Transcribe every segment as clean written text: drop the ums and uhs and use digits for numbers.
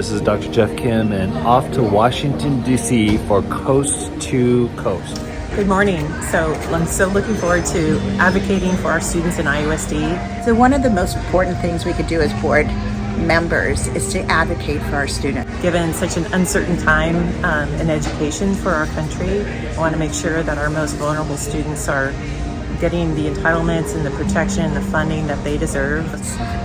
this is Dr. Jeff Kim and off to Washington, D.C. for Coast2Coast. Good morning. So I'm so looking forward to advocating for our students in IUSD. So one of the most important things we could do as board members is to advocate for our students. Given such an uncertain time in education for our country, I want to make sure that our most vulnerable students are getting the entitlements and the protection and the funding that they deserve.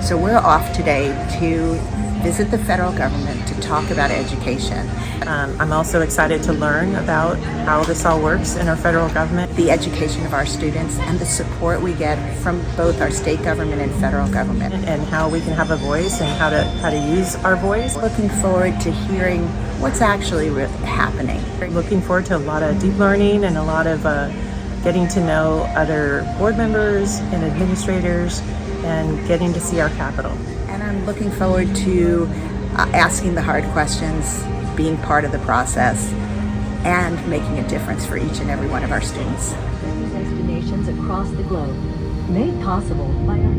So we're off today to visit the federal government to talk about education. I'm also excited to learn about how this all works in our federal government. The education of our students and the support we get from both our state government and federal government. And how we can have a voice and how to use our voice. Looking forward to hearing what's actually happening. Looking forward to a lot of deep learning and a lot of getting to know other board members and administrators and getting to see our Capitol. And I'm looking forward to asking the hard questions, being part of the process, and making a difference for each and every one of our students. Destinations across the globe, made possible by our...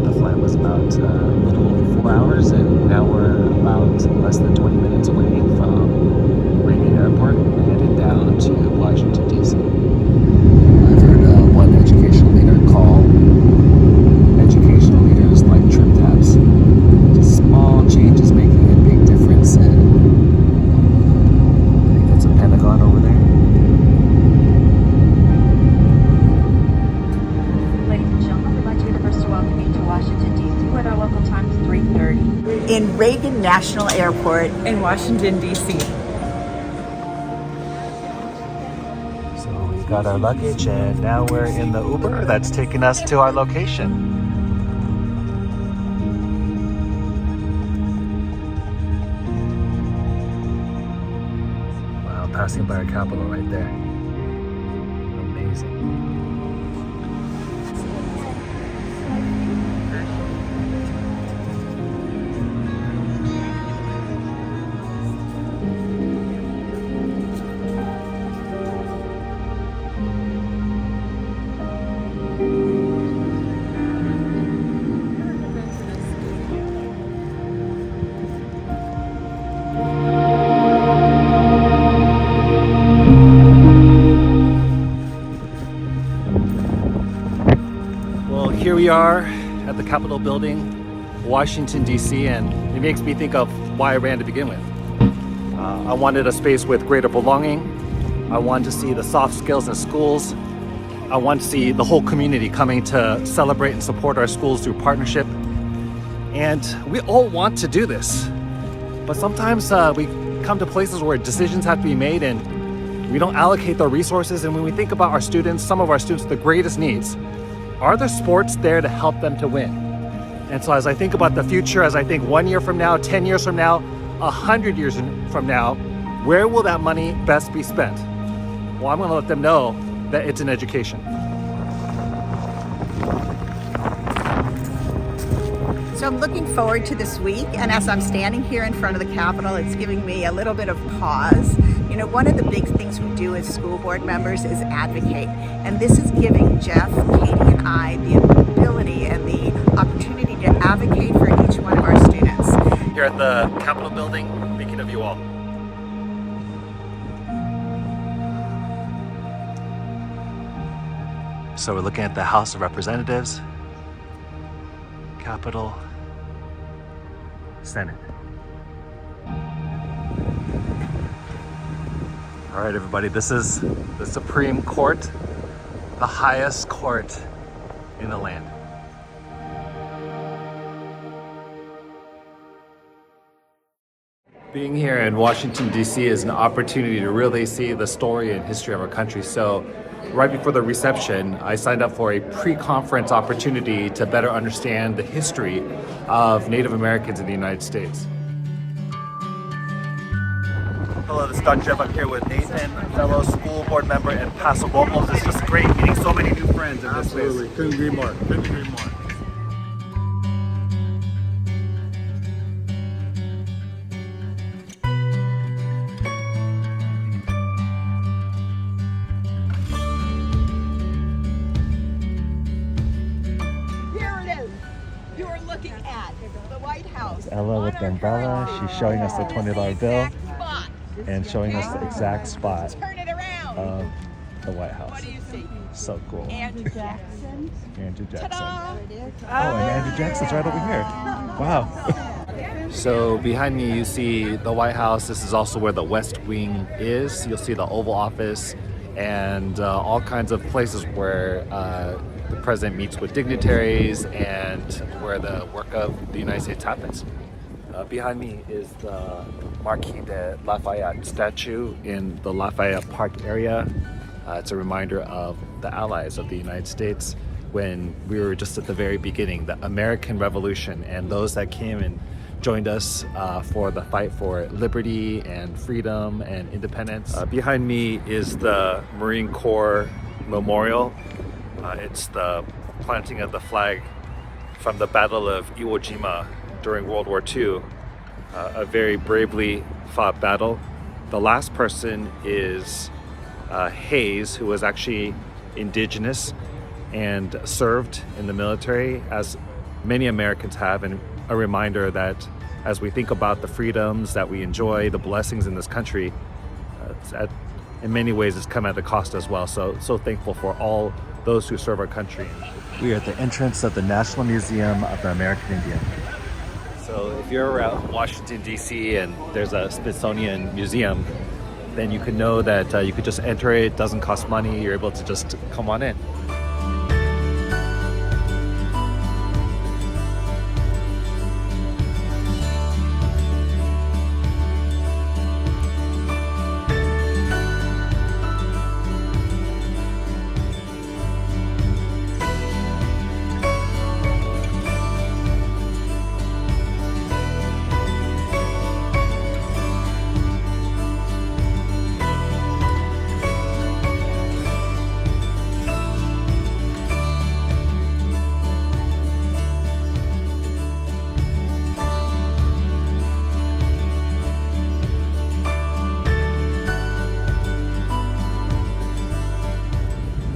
The flight was about a little over 4 hours, and now we're about less than 20 minutes away from Reagan Airport, headed down to Washington, D.C. I've heard one educational leader call educational leaders like trip tabs. Just small changes making a big difference. And I think that's a Pentagon over there. Ladies and gentlemen, we'd like to be the first to welcome you to Washington, D.C. at our local time, 3:30. In Reagan National Airport In Washington, D.C. So we've got our luggage and now we're in the Uber that's taking us to our location. Wow, passing by our Capitol right there. Amazing. Here we are at the Capitol building, Washington, D.C., and it makes me think of why I ran to begin with. I wanted a space with greater belonging. I wanted to see the soft skills in schools. I want to see the whole community coming to celebrate and support our schools through partnership. And we all want to do this. But sometimes we come to places where decisions have to be made and we don't allocate the resources. And when we think about our students, some of our students with the greatest needs, are there sports there to help them to win? And so as I think about the future, as I think 1 year from now, 10 years from now, 100 years from now, where will that money best be spent? Well, I'm gonna let them know that it's in education. So I'm looking forward to this week, and as I'm standing here in front of the Capitol, it's giving me a little bit of pause. You know, one of the big things we do as school board members is advocate, and this is giving Jeff, Katie, and I the ability and the opportunity to advocate for each one of our students. Here at the Capitol building, thinking of you all. So we're looking at the House of Representatives, Capitol, Senate. All right, everybody, this is the Supreme Court, the highest court in the land. Being here in Washington, D.C. is an opportunity to really see the story and history of our country. So right before the reception, I signed up for a pre-conference opportunity to better understand the history of Native Americans in the United States. Hello, this is Dr. Jeff. I'm here with Nathan, fellow school board member in Paso Robles. It's just great meeting so many new friends in this space. Absolutely, couldn't agree more, couldn't agree more. Ella with the umbrella. She's showing us the $20 bill and showing us the exact spot of the White House. So cool. Andrew Jackson. Andrew Jackson. Ta-da! Oh, and Andrew Jackson's right over here. Wow. So behind me you see the White House. This is also where the West Wing is. You'll see the Oval Office and all kinds of places where the president meets with dignitaries and where the work of the United States happens. Behind me is the Marquis de Lafayette statue in the Lafayette Park area. It's a reminder of the allies of the United States when we were just at the very beginning, the American Revolution, and those that came and joined us for the fight for liberty and freedom and independence. Behind me is the Marine Corps Memorial. It's the planting of the flag from the Battle of Iwo Jima during World War II, a very bravely fought battle. The last person is Hayes, who was actually indigenous and served in the military, as many Americans have, and a reminder that as we think about the freedoms that we enjoy, the blessings in this country, in many ways it's come at a cost as well. So thankful for all those who serve our country. We are at the entrance of the National Museum of the American Indian. So if you're around Washington, D.C. and there's a Smithsonian Museum, then you can know that you could just enter it. It doesn't cost money. You're able to just come on in.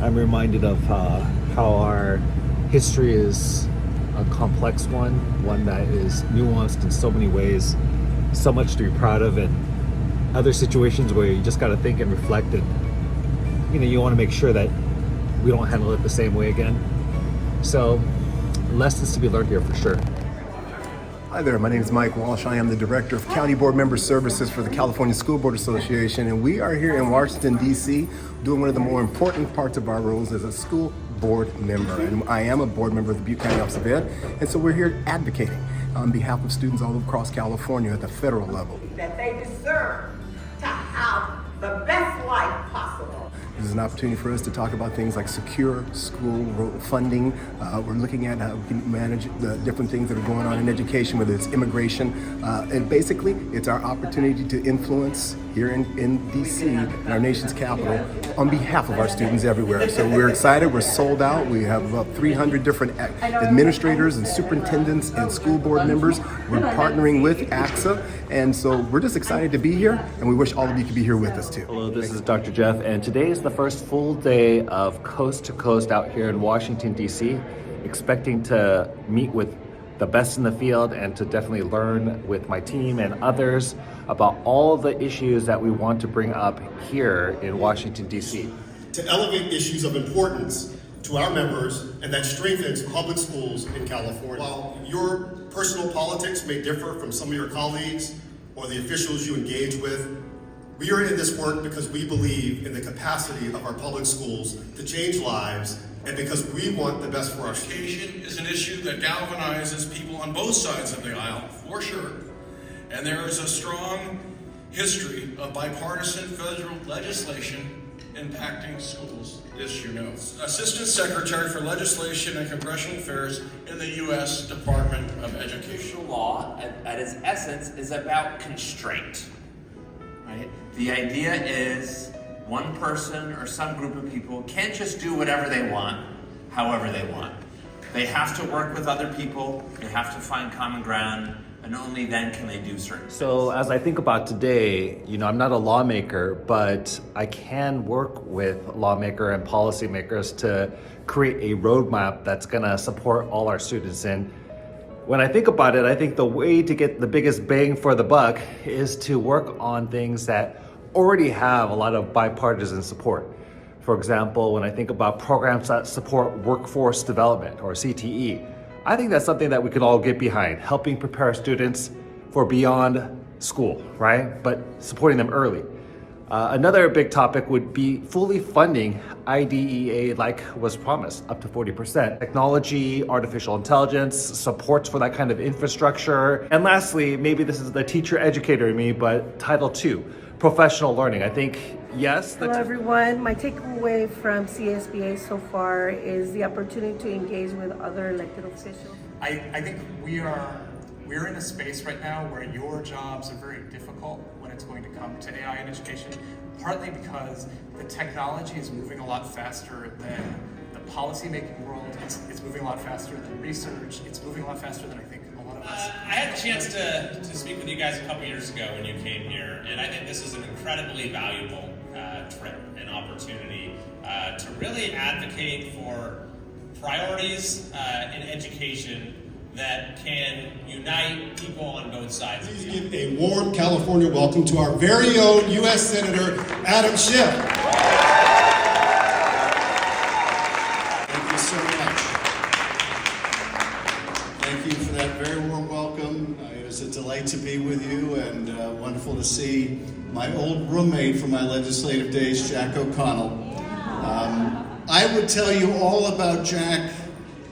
I'm reminded of how our history is a complex one that is nuanced in so many ways, so much to be proud of, and other situations where you just got to think and reflect, and you want to make sure that we don't handle it the same way again. So lessons to be learned here for sure. Hi there, my name is Mike Walsh. I am the Director of County Board Member Services for the California School Board Association, and we are here in Washington, D.C. doing one of the more important parts of our roles as a school board member. And I am a board member of the Butte County Office of Ed, and so we're here advocating on behalf of students all across California at the federal level. That they deserve to have the best life possible. This is an opportunity for us to talk about things like secure school funding. We're looking at how we can manage the different things that are going on in education, whether it's immigration. And basically, it's our opportunity to influence here in DC, in our nation's capital, on behalf of our students everywhere. So we're excited, we're sold out. We have about 300 different administrators and superintendents and school board members. We're partnering with AXA. And so we're just excited to be here, and we wish all of you could be here with us too. Hello, this is Dr. Jeff, and today is the first full day of Coast to Coast out here in Washington, D.C. Expecting to meet with the best in the field and to definitely learn with my team and others about all the issues that we want to bring up here in Washington, D.C. To elevate issues of importance to our members, and that strengthens public schools in California. While your personal politics may differ from some of your colleagues or the officials you engage with, we are in this work because we believe in the capacity of our public schools to change lives, and because we want the best for our students. Education is an issue that galvanizes people on both sides of the aisle, for sure. And there is a strong history of bipartisan federal legislation impacting schools, this you know. Assistant Secretary for Legislation and Congressional Affairs in the U.S. Department of Education. Law, at its essence, is about constraint, right? The idea is one person or some group of people can't just do whatever they want, however they want. They have to work with other people, they have to find common ground, and only then can they do certain things. So as I think about today, I'm not a lawmaker, but I can work with lawmakers and policymakers to create a roadmap that's gonna support all our students. And When I think about it, I think the way to get the biggest bang for the buck is to work on things that already have a lot of bipartisan support. For example, when I think about programs that support workforce development, or CTE, I think that's something that we can all get behind, helping prepare students for beyond school, right? But supporting them early. Another big topic would be fully funding IDEA like was promised, up to 40%. Technology, artificial intelligence, supports for that kind of infrastructure. And lastly, maybe this is the teacher educator in me, but Title II, professional learning. I think, yes. Hello everyone. My takeaway from CSBA so far is the opportunity to engage with other elected officials. I think we're in a space right now where your jobs are very difficult when it's going to come to AI in education, partly because the technology is moving a lot faster than the policy-making world. It's moving a lot faster than research. It's moving a lot faster than I think a lot of us. I had a chance to speak with you guys a couple years ago when you came here, and I think this is an incredibly valuable trip and opportunity to really advocate for priorities in education that can unite people on both sides. Please give a warm California welcome to our very own U.S. Senator Adam Schiff. Thank you so much. Thank you for that very warm welcome. It was a delight to be with you, and wonderful to see my old roommate from my legislative days, Jack O'Connell. I would tell you all about Jack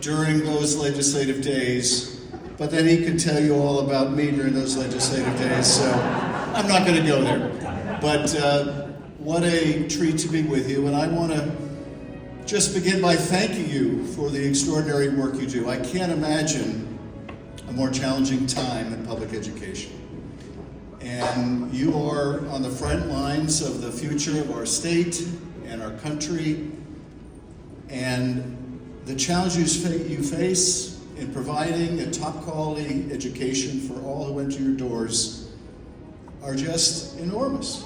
during those legislative days, but then he could tell you all about me during those legislative days, so I'm not going to go there. But what a treat to be with you, and I want to just begin by thanking you for the extraordinary work you do. I can't imagine a more challenging time in public education. And you are on the front lines of the future of our state and our country, and the challenges you face in providing a top quality education for all who enter your doors are just enormous.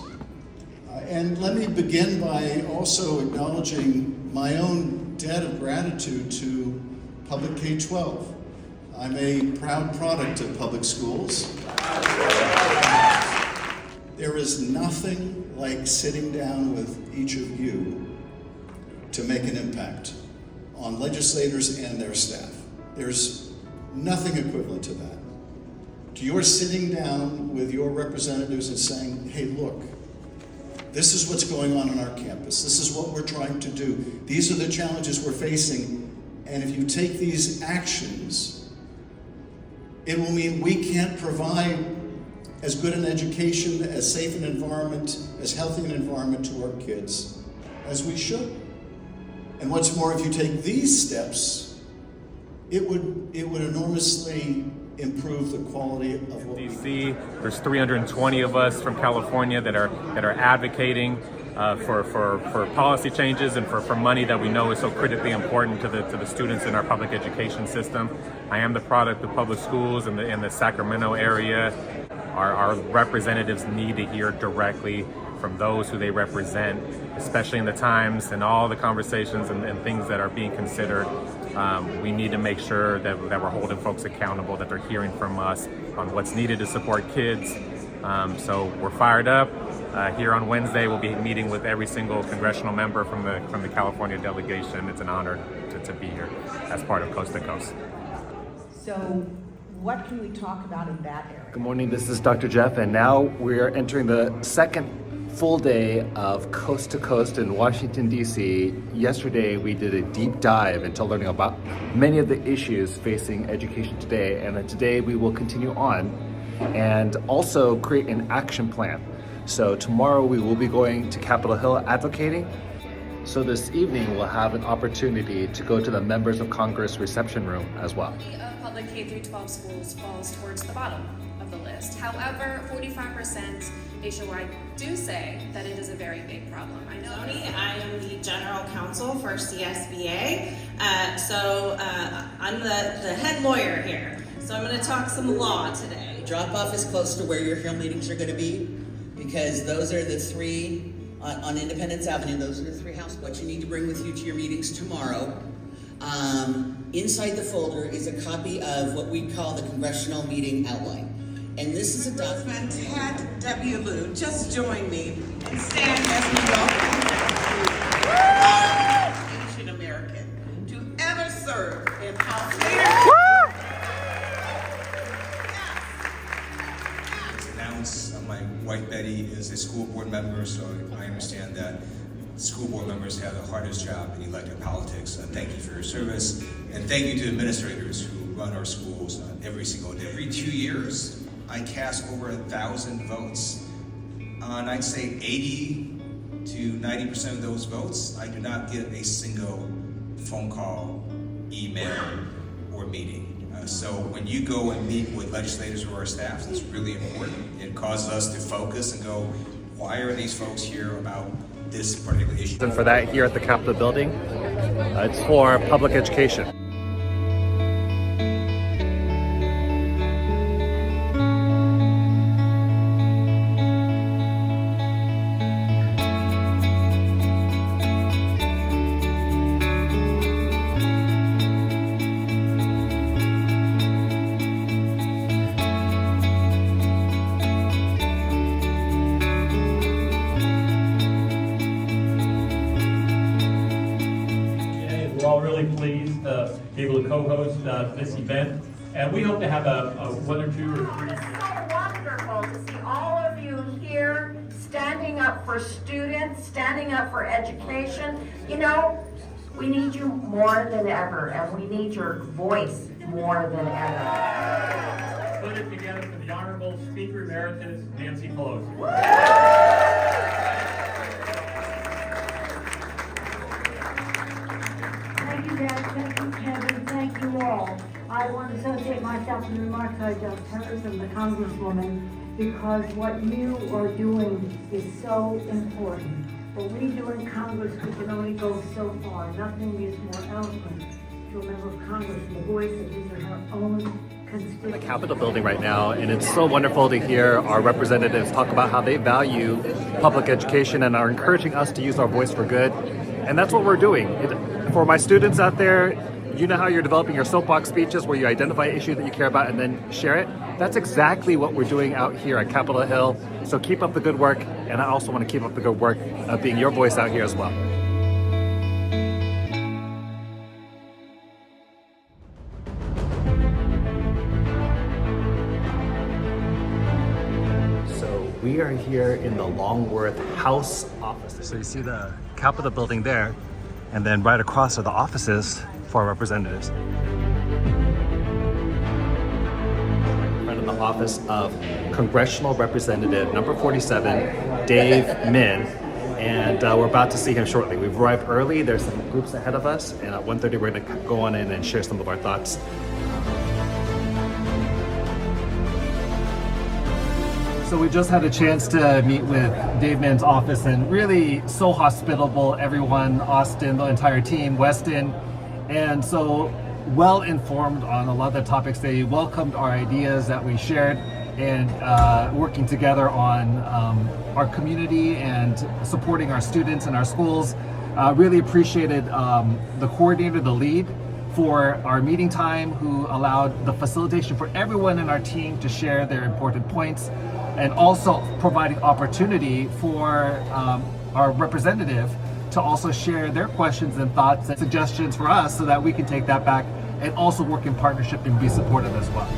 And let me begin by also acknowledging my own debt of gratitude to public K-12. I'm a proud product of public schools. There is nothing like sitting down with each of you to make an impact on legislators and their staff. There's nothing equivalent to that. To your sitting down with your representatives and saying, hey, look, this is what's going on our campus. This is what we're trying to do. These are the challenges we're facing. And if you take these actions, it will mean we can't provide as good an education, as safe an environment, as healthy an environment to our kids as we should. And what's more, if you take these steps, it would enormously improve the quality of what DC. There's 320 of us from California that are advocating for policy changes and for money that we know is so critically important to the students in our public education system. I am the product of public schools in the Sacramento area. Our representatives need to hear directly from those who they represent, especially in the times and all the conversations and things that are being considered. We need to make sure that we're holding folks accountable, that they're hearing from us on what's needed to support kids. So we're fired up. Here on Wednesday, we'll be meeting with every single congressional member from the California delegation. It's an honor to be here as part of Coast to Coast. So what can we talk about in that area? Good morning, this is Dr. Jeff, and now we are entering the second full day of Coast to Coast in Washington, D.C. Yesterday, we did a deep dive into learning about many of the issues facing education today, and then today we will continue on and also create an action plan. So tomorrow we will be going to Capitol Hill advocating. So this evening we'll have an opportunity to go to the Members of Congress reception room as well. Public K-12 schools falls towards the bottom of the list. However, 45% nationwide do say that it is a very big problem. I know. I am the general counsel for CSBA, so I'm the head lawyer here. So I'm going to talk some law today. Drop off is close to where your Hill meetings are going to be, because those are the three on Independence Avenue. Those are the three houses. What you need to bring with you to your meetings tomorrow. Inside the folder is a copy of what we call the congressional meeting outline. And this is a document. Ted W. Lieu, just join me and stand as we welcome Asian American to ever serve in House leadership. My wife Betty is a school board member, so I understand that school board members have the hardest job in elected politics. Thank you for your service, and thank you to administrators who run our schools every single day. Every 2 years, I cast over 1,000 votes. On I'd say 80 to 90% of those votes, I do not get a single phone call, email, or meeting. So when you go and meet with legislators or our staff, it's really important. It causes us to focus and go, why are these folks here about this particular issue? And for that, here at the Capitol building, it's for public education. We're all really pleased to be able to co-host this event, and we hope to have a 1 or 2 or 3. It's so wonderful to see all of you here standing up for students, standing up for education. You know, we need you more than ever, and we need your voice more than ever. Put it together for the Honorable Speaker Emeritus Nancy Pelosi. Thank you, Dad. Thank you, Kevin. Thank you all. I want to associate myself in the remarks I just heard from the Congresswoman, because what you are doing is so important. What we do in Congress, we can only go so far. Nothing is more eloquent to a member of Congress than the voice of his or her own constituents. The Capitol building right now, and it's so wonderful to hear our representatives talk about how they value public education and are encouraging us to use our voice for good. And that's what we're doing. For my students out there, you know how you're developing your soapbox speeches where you identify an issue that you care about and then share it? That's exactly what we're doing out here at Capitol Hill. So keep up the good work, and I also want to keep up the good work of being your voice out here as well. So we are here in the Longworth House offices. So you see the Capitol building there, and then right across are the offices for our representatives. In front of the office of Congressional Representative number 47, Dave Min, and we're about to see him shortly. We've arrived early. There's some groups ahead of us, and at 1:30 we're going to go on in and share some of our thoughts. So we just had a chance to meet with Dave Min's office, and really so hospitable, everyone, Austin, the entire team, Weston, and so well informed on a lot of the topics. They welcomed our ideas that we shared, and working together on our community and supporting our students and our schools. Really appreciated the coordinator, the lead for our meeting time, who allowed the facilitation for everyone in our team to share their important points, and also providing opportunity for our representative to also share their questions and thoughts and suggestions for us so that we can take that back and also work in partnership and be supportive as well.